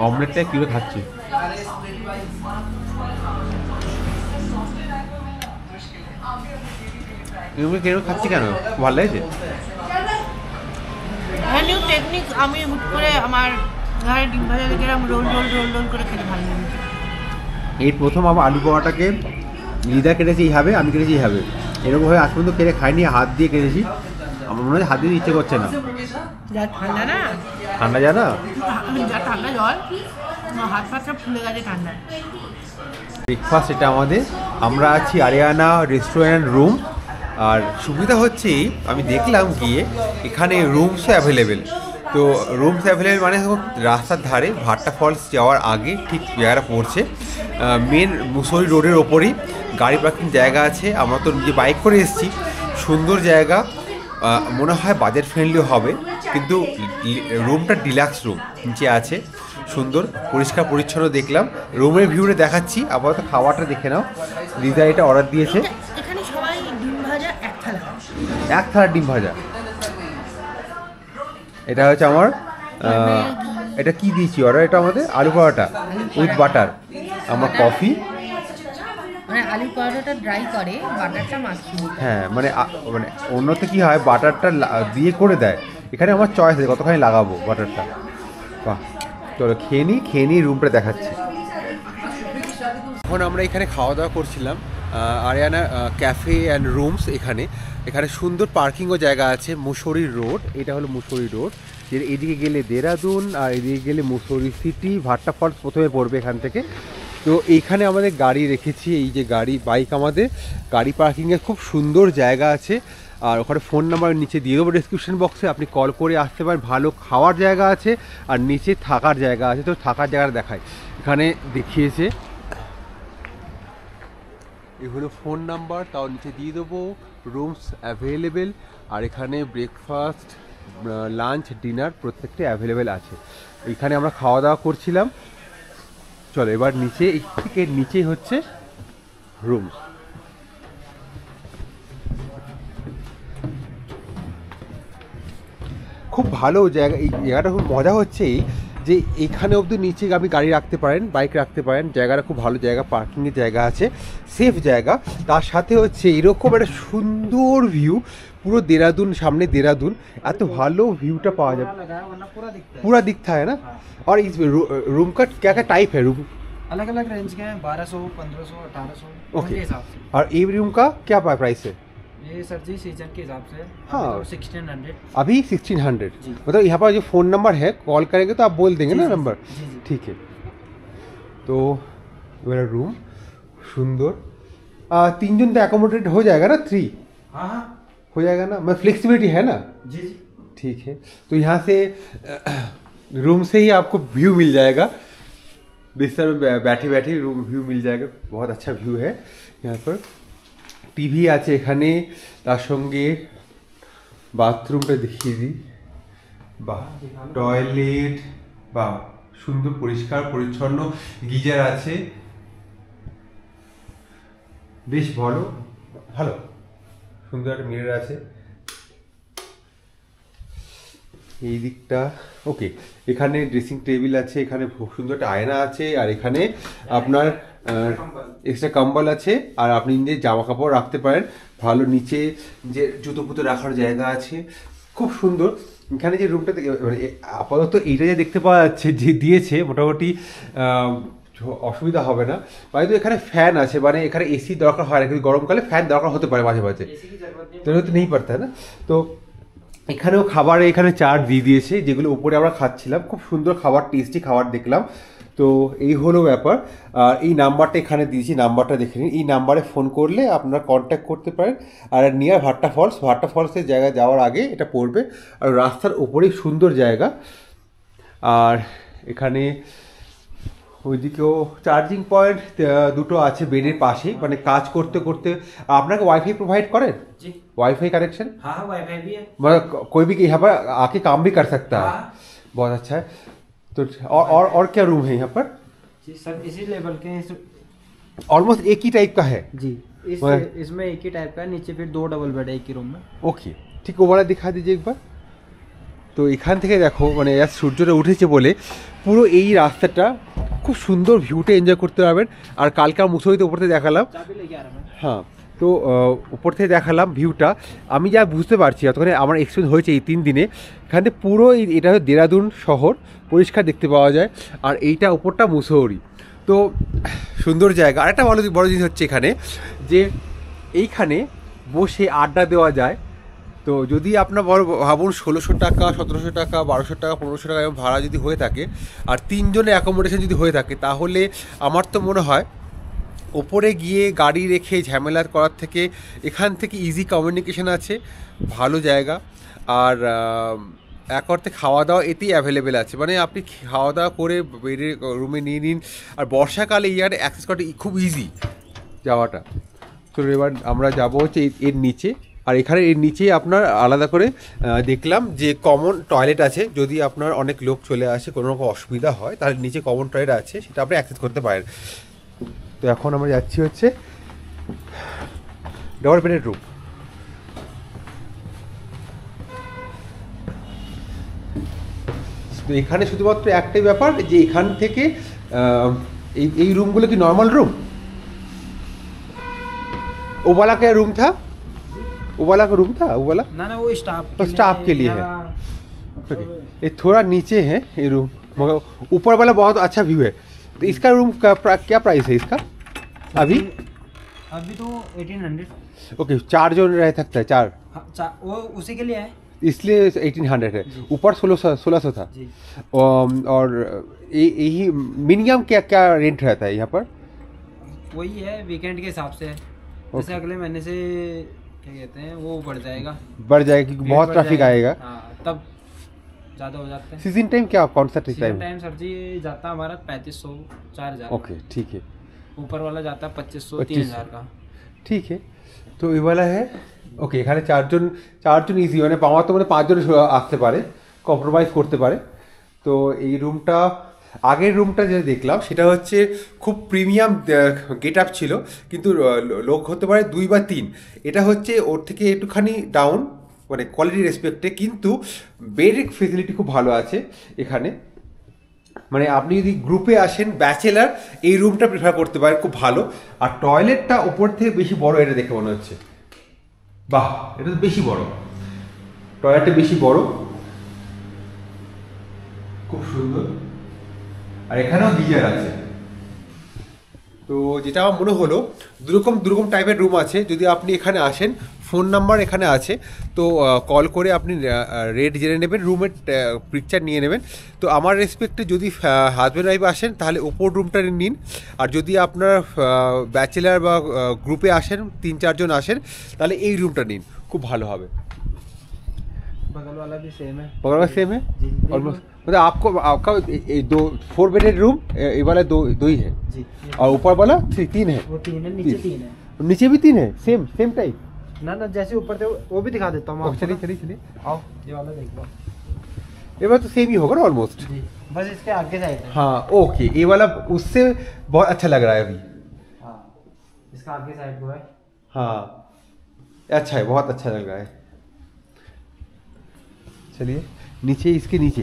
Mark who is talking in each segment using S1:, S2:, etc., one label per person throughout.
S1: অমলেটটা কিভাবে খাচ্ছি। কিরকম খাচ্ছি কেন, ভালো লাগছে?
S2: নিউ টেকনিক, আমি হুট করে আমার ঘরে ডিম ভাজা দেখে রোল রোল রোল রোল করে খেতে ভালো লাগে।
S1: এই প্রথম আমার আলু পরোটাকে লিদা কেটেছে এইভাবে, আমি কেটেছি এইভাবে, এরকমভাবে আজ পর্যন্ত কেটে খাইনি, হাত দিয়ে কেটেছি। আমার মনে হয় হাত দিয়ে ইচ্ছে করছে না।
S2: যা ঠান্ডা না,
S1: ঠান্ডা যায় না,
S2: যা ঠান্ডা জল, হাত পা সব ফুলে গেছে ঠান্ডা।
S1: ব্রেকফাস্ট এটা আমাদের, আমরা আছি আরিয়ানা রেস্টুরেন্ট রুম। আর সুবিধা হচ্ছে আমি দেখলাম গিয়ে এখানে রুমস অ্যাভেলেবেল। তো রুমস অ্যাভেলেবেল মানে রাস্তার ধারে ভাট্টা ফলস যাওয়ার আগে ঠিক জায়গাটা পড়ছে, মেন মুসৌরি রোডের ওপরেই। গাড়ি পার্কিং জায়গা আছে, আমরা তো নিজে বাইক করে এসেছি, সুন্দর জায়গা, মনে হয় বাজেট ফ্রেন্ডলিও হবে। কিন্তু রুমটা ডিলাক্স রুম নিচে আছে, সুন্দর পরিষ্কার পরিচ্ছন্ন। দেখলাম রুমের ভিউটা দেখাচ্ছি, আপাতত খাওয়াটা দেখে নাও। লিজা এটা অর্ডার দিয়েছে,
S2: এখানে সবাই ডিম ভাজা এক থালা,
S1: এক থালা ডিম ভাজা। এটা হচ্ছে আমার, এটা কি দিয়েছি অর্ডার, এটা আমাদের আলু পরোটা উইথ বাটার, আমার কফি।
S2: মানে আলু পরোটাটা ড্রাই করে, বাটারটা মাখিয়ে।
S1: হ্যাঁ মানে মানে অন্যতে কি হয় বাটারটা দিয়ে করে দেয়, এখানে আমার চয়েস আছে কতখানি লাগাবো বাটারটা। বাহ, চলো খেয়ে নিই রুমটা দেখাচ্ছি। এখন আমরা এখানে খাওয়া দাওয়া করছিলাম আরিয়ানা ক্যাফে অ্যান্ড রুমস। এখানে সুন্দর পার্কিংও জায়গা আছে। মুসৌরি রোড, এটা হলো মুসৌরি রোড, এদিকে গেলে দেরাদুন আর এদিকে গেলে মুসৌরি সিটি। ভাট্টা ফলস প্রথমে পড়বে এখান থেকে। তো এইখানে আমাদের গাড়ি রেখেছি, এই যে গাড়ি বাইক, আমাদের গাড়ি পার্কিংয়ের খুব সুন্দর জায়গা আছে। আর ওখানে ফোন নাম্বার নিচে দিয়ে দেবো ডিসক্রিপশন বক্সে, আপনি কল করে আসতে পারেন। ভালো খাওয়ার জায়গা আছে আর নিচে থাকার জায়গা আছে। তো থাকার জায়গাটা দেখায়, এখানে দেখিয়েছে, এগুলো ফোন নাম্বার, তাও নিচে দিয়ে দেবো। রুমস অ্যাভেলেবেল, আর এখানে ব্রেকফাস্ট, লাঞ্চ, ডিনার প্রত্যেকটা অ্যাভেলেবেল আছে। এখানে আমরা খাওয়া দাওয়া করছিলাম। চলো এবার নিচে, এই থেকে নিচেই হচ্ছে রুমস। খুব ভালো জায়গা, এই জায়গাটা খুব মজা হচ্ছে যে এখানে অবধি নিচে আপনি গাড়ি রাখতে পারেন, বাইক রাখতে পারেন। জায়গাটা খুব ভালো জায়গা, পার্কিংয়ের জায়গা আছে, সেফ জায়গা। তার সাথে হচ্ছে এরকম একটা সুন্দর ভিউ, পুরো দেরাদুন, সামনে দেরাদুন, এত ভালো ভিউটা পাওয়া যাবে, पूरा दिखता है ना। और इस रूम का क्या क्या टाइप है? रूम
S3: अलग अलग रेंज के हैं, 1200, 1500, 1800
S1: ओके।
S3: के हिसाब से।
S1: और ये रूम का क्या प्राइस है?
S3: ये सर जी सीजन के हिसाब से
S1: हाँ।
S3: 1600
S1: अभी 1600।
S3: जी।
S1: मतलब यहाँ पर जो फ़ोन नंबर है, कॉल करेंगे तो आप बोल देंगे ना नंबर।
S3: जी।
S1: ठीक है। तो मेरा रूम सुंदर, 3 जन तो एकोमोडेट हो जाएगा ना? 3
S3: हाँ हाँ
S1: हो जाएगा ना? मैं फ्लेक्सिबिलिटी है ना?
S3: जी जी।
S1: ठीक है। तो यहाँ से रूम से ही आपको व्यू मिल जाएगा, बिस्तर में बैठे बैठे रूम व्यू मिल जाएगा। बहुत अच्छा व्यू है यहाँ पर। টিভি আছে এখানে, তার সঙ্গে বাথরুমটা দেখিয়ে দিই। বাহ, টয়লেট, বাহ সুন্দর পরিষ্কার পরিচ্ছন্ন, গিজার আছে, বেশ ভালো ভালো সুন্দর একটা মিরর আছে এই দিকটা। ওকে, এখানে ড্রেসিং টেবিল আছে, এখানে খুব সুন্দর একটা আয়না আছে, আর এখানে আপনার এক্সট্রা কম্বল আছে, আর আপনি নিজে জামা কাপড় রাখতে পারেন। ভালো, নিচে যে জুতো ফুতো রাখার জায়গা আছে, খুব সুন্দর। এখানে যে রুমটা মানে আপাতত এইটা যে দেখতে পাওয়া যাচ্ছে যে দিয়েছে, মোটামুটি অসুবিধা হবে না। হয়তো এখানে ফ্যান আছে, মানে এখানে এসি দরকার হয় না, কিন্তু গরমকালে ফ্যান দরকার হতে পারে মাঝে মাঝে, তো নেই পারতে না। তো এখানেও খাবার, এখানে চাট দিয়ে দিয়েছে, যেগুলো উপরে আমরা খাচ্ছিলাম। খুব সুন্দর খাবার, টেস্টি খাবার দেখলাম। তো এই হলো ব্যাপার। আর এই নাম্বারটা এখানে দিয়েছি, নাম্বারটা দেখে নিন। এই নাম্বারে ফোন করলে আপনারা কন্ট্যাক্ট করতে পারেন। আর নিয়ার ভাট্টা ফলস, ভাট্টা ফলসের জায়গায় যাওয়ার আগে এটা পড়বে, আর রাস্তার ওপরেই সুন্দর জায়গা। আর এখানে ওইদিকেও চার্জিং পয়েন্ট দুটো আছে বেডের পাশেই, মানে কাজ করতে করতে। আপনাকে वाईफाई प्रोवाइड करें
S3: जी।
S1: Wifi connection?
S3: हाँ हाँ वाईफाई भी है,
S1: मतलब कोई भी यहाँ पर आके काम भी कर सकता है।
S3: हाँ।
S1: बहुत अच्छा है। तो और क्या रूम है यहाँ पर?
S3: जी सर इसी लेवल के हैं
S1: ऑलमोस्ट एक ही टाइप का है
S3: जी। इसमें एक ही टाइप का है, नीचे फिर 2 डबल बेड है एक ही रूम में।
S1: ओके, ठीक है। वो वाला दिखा दीजिए एक बार। তো এখান থেকে দেখো মানে আজ সূর্যটা উঠেছে বলে পুরো এই রাস্তাটা খুব সুন্দর ভিউটা এনজয় করতে পারবেন। আর কালকে মুসৌরিতে উপর থেকে দেখালাম,
S3: चाबी लेके आ रहा मैं।
S1: হ্যাঁ, তো উপর থেকে দেখালাম ভিউটা। আমি যা বুঝতে পারছি তখন আমার এক্সপিরিয়েন্স হয়েছে এই 3 দিনে, এখান থেকে পুরো এটা হচ্ছে দেরাদুন শহর পরিষ্কার দেখতে পাওয়া যায়। আর এইটা উপরটা মুসৌরি, তো সুন্দর জায়গা। আরেকটা বড় জিনিস হচ্ছে এখানে যে এইখানে বসে আড্ডা দেওয়া যায়। তো যদি আপনার ভাবুন 1600 টাকা, 1700 টাকা, 1200 টাকা, 1500 টাকা এরকম ভাড়া যদি হয়ে থাকে আর 3 জনের অ্যাকোমোডেশন যদি হয়ে থাকে, তাহলে আমার তো মনে হয় ওপরে গিয়ে গাড়ি রেখে ঝামেলা করার থেকে এখান থেকে ইজি কমিউনিকেশন আছে, ভালো জায়গা। আর এক অর্থে খাওয়া দাওয়া এতেই অ্যাভেলেবেল আছে, মানে আপনি খাওয়া দাওয়া করে বেডে রুমে নিয়ে নিন। আর বর্ষাকালে ইয়ার অ্যাক্সেস করাটা খুব ইজি যাওয়াটা। তো এবার আমরা যাবো হচ্ছে এর নিচে। আর এখানে এর নিচেই আপনার আলাদা করে দেখলাম যে কমন টয়লেট আছে, যদি আপনার অনেক লোক চলে আসে কোনো রকম অসুবিধা হয় তাহলে নিচে কমন টয়লেট আছে, সেটা আপনি অ্যাক্সেস করতে পারেন। তো এখন আমরা যাচ্ছি হচ্ছে ডবল বেডের রুম। তো এখানে শুধুমাত্র একটাই ব্যাপার যে এখান থেকে এই রুমগুলো কি নর্মাল রুম? वो वाला क्या रूम था? वो वाला का रूम था? वो वाला
S3: ना वो स्टाफ
S1: तो स्टाफ के लिए है। ये थोड़ा नीचे है ये रूम, मगर ऊपर वाला बहुत अच्छा व्यू है। तो इसका रूम का क्या प्राइस है इसका अभी?
S3: अभी तो 1800।
S1: ओके, 4 जन रह सकता है, 4,
S3: वो उसी के लिए है
S1: इसलिए 1800 है। ऊपर 1600 था
S3: जी।
S1: और यही मिनिमम क्या क्या रेंट रहता है यहाँ पर?
S3: वही है वीकेंड के हिसाब से है। जैसे अगले महीने से क्या कहते हैं वो बढ़ जाएगा
S1: क्योंकि बहुत
S3: बढ़
S1: ट्रैफिक
S3: जाएगा।
S1: आएगा।
S3: हाँ, तब ज़्यादा हो जाते हैं।
S1: सीजन टाइम क्या कौन सा टाइम?
S3: टाइम सर जी जाता है हमारा 3500 4000।
S1: ओके ठीक है,
S3: ऊपर वाला जाता है 2500
S1: 2500
S3: 3000 का।
S1: ঠিক আছে। তো এই বেলা হ্যাঁ ওকে, এখানে চারজন ইজি, মানে পাওয়া তো মানে 5 জন আসতে পারে, কম্প্রোমাইজ করতে পারে। তো এই রুমটা, আগের রুমটা যেটা দেখলাম সেটা হচ্ছে খুব প্রিমিয়াম গেট আপ ছিল, কিন্তু লোক হতে পারে 2 বা 3। এটা হচ্ছে ওর থেকে একটুখানি ডাউন মানে কোয়ালিটি রেসপেক্টে, কিন্তু বেড ফেসিলিটি খুব ভালো আছে এখানে। মানে আপনি যদি গ্রুপে আসেন ব্যাচেলার, এই রুমটা প্রেফার করতে পারেন, খুব ভালো। আর টয়লেটটা ওপর থেকে বেশি বড়, এটা দেখে মনে হচ্ছে। বাহ, এটা তো বেশি বড়, টয়লেটটা বেশি বড়, খুব সুন্দর। আর এখানেও গিজার আছে। তো যেটা আমার মনে হলো দুরকম টাইপের রুম আছে। যদি আপনি এখানে আসেন, ফোন নাম্বার এখানে আছে, তো কল করে আপনি রেট জেনে নেবেন, রুমের পিকচার নিয়ে নেবেন। তো আমার রেসপেক্টে যদি হাজব্যান্ড ওয়াইফ আসেন তাহলে ওপর রুমটা নিন। আর যদি আপনার ব্যাচেলার বা গ্রুপে আসেন 3-4 জন আসেন তাহলে এই রুমটা নিন, খুব ভালো হবে।
S3: बगल वाला भी सेम है।
S1: बगल वाला सेम है
S3: जी,
S1: ऑलमोस्ट। मतलब आपका 4 बेडेड रूम, ये वाला दो ही है,
S3: जी।
S1: और ऊपर वाला 3 है।
S3: वो 3 है, नीचे 3 है।
S1: नीचे भी 3 है, सेम टाइप।
S3: ना जैसे ऊपर थे वो भी दिखा देता हूँ मैं आपको।
S1: चलिए
S3: आओ ये वाला देख लो।
S1: ये वाला तो सेम ही होगा ना ऑलमोस्ट।
S3: जी, बस इसके आगे साइड है।
S1: हाँ ओके, ये वाला उससे बहुत अच्छा लग रहा है अभी।
S3: हाँ, इसका आगे साइड को है।
S1: हाँ अच्छा है, बहुत अच्छा लग रहा है। चलिए नीचे, इसके नीचे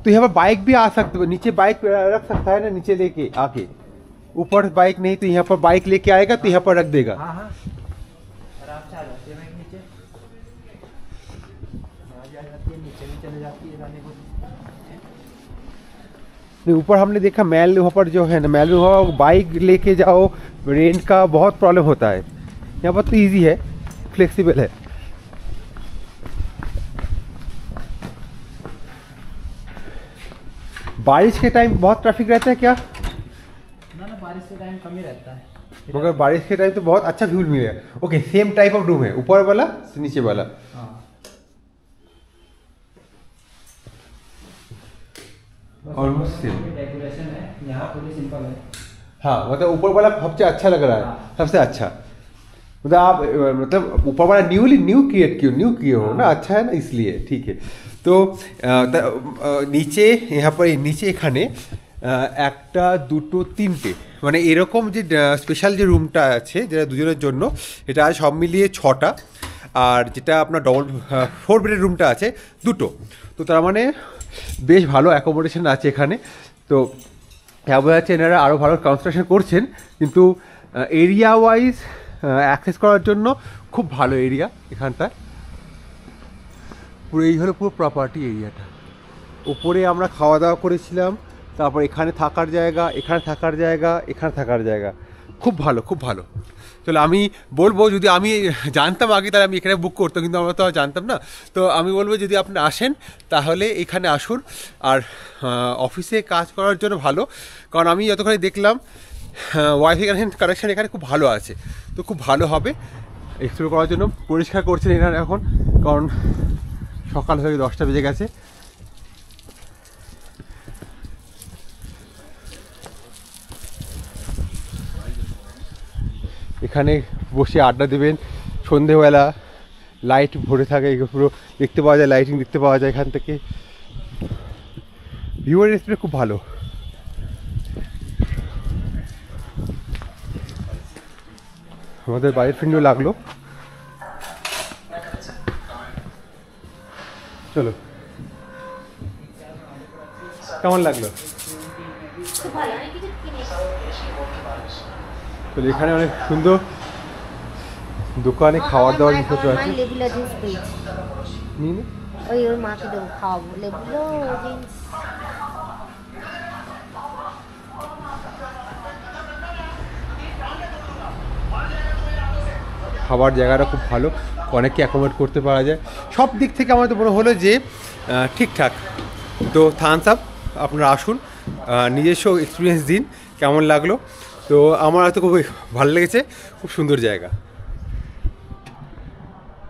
S1: तो यहाँ पर बाइक भी आ सकते हो, नीचे बाइक रख सकता है ना, नीचे लेके आके। ऊपर बाइक नहीं तो यहाँ पर बाइक लेके आएगा तो यहाँ पर रख देगा।
S3: हाँ हाँ, आराम से आ जाती है बाइक नीचे, आ जाती है, नीचे भी चले जाती है जाने को।
S1: नहीं, ऊपर हमने देखा मैल वहाँ पर जो है ना, मैल वहाँ बाइक लेके जाओ, रेंट का बहुत प्रॉब्लम होता है। यहाँ पर तो इजी है, फ्लेक्सिबल है। बारिश के टाइम बहुत ट्रैफिक रहता है क्या?
S3: ना बारिश के टाइम कम ही रहता है,
S1: मगर बारिश के टाइम तो बहुत अच्छा व्यू मिलेगा। Okay, same type of room है, ऊपर वाला नीचे वाला।
S3: हाँ।
S1: Almost same.
S3: डेकोरेशन है यहाँ थोड़ी सिंपल है।
S1: हाँ मतलब ऊपर वाला सबसे अच्छा लग रहा है,
S3: हाँ।
S1: सबसे अच्छा। मतलब आप मतलब ऊपर वाला न्यू किए हो ना, अच्छा है ना, इसलिए ठीक है। তো নিচে यहाँ पर নিচে এখানে 1 2 3টে মানে এরকম যে স্পেশাল যে রুমটা আছে যেটা দুজনের জন্য, এটা সব মিলিয়ে 6টা। আর যেটা আপনার ডবল 4 বেডের রুমটা আছে দুটো। তো তার মানে বেশ ভালো অ্যাকোমোডেশন আছে এখানে। তো বোঝা যাচ্ছে এনারা আরও ভালো কনস্ট্রাকশন করছেন, কিন্তু এরিয়া ওয়াইজ অ্যাক্সেস করার জন্য খুব ভালো এরিয়া এখানটা। পুরো এই হলো পুরো প্রপার্টি এরিয়াটা। উপরে আমরা খাওয়া দাওয়া করেছিলাম, তারপর এখানে থাকার জায়গা, এখানে থাকার জায়গা, এখানে থাকার জায়গা, খুব ভালো খুব ভালো। চলো আমি বলবো, যদি আমি জানতাম আগে তাহলে আমি এখানে বুক করতাম, কিন্তু আমরা তো আর জানতাম না। তো আমি বলবো যদি আপনি আসেন তাহলে এখানে আসুন। আর অফিসে কাজ করার জন্য ভালো, কারণ আমি যতক্ষণ দেখলাম ওয়াইফাই কানেকশান এখানে খুব ভালো আছে, তো খুব ভালো হবে এক্সপ্লোর করার জন্য। পরিষ্কার করছেন এখানে এখন, কারণ সকাল হয়ে 10টা বেজে গেছে। এখানে বসে আড্ডা দেবেন সন্ধেবেলা, লাইট ভরে থাকে, পুরো দেখতে পাওয়া যায়, লাইটিং দেখতে পাওয়া যায় এখান থেকে। ভিউয়ার এক্সপিরিয়েন্স খুব ভালো। আমাদের বাড়ির ফ্রেন্ডও লাগলো। চলো, কেমন লাগলো? তো এখানে অনেক সুন্দর দোকানে খাওয়ার দাওয়ার জিনিসপত্র আছে। নিয়ে
S4: ওই ওর মাকে দেবো, খাওয়াবো লেবুলো জিন্স।
S1: খাবার জায়গাটা খুব ভালো, অনেককে অ্যাকোমোডেট করতে পারা যায়। সব দিক থেকে আমার তো মনে হলো যে ঠিকঠাক। তো থামস আপ, আপনারা আসুন, নিজস্ব এক্সপিরিয়েন্স দিন কেমন লাগলো। তো আমার হয়তো খুবই ভালো লেগেছে, খুব সুন্দর জায়গা।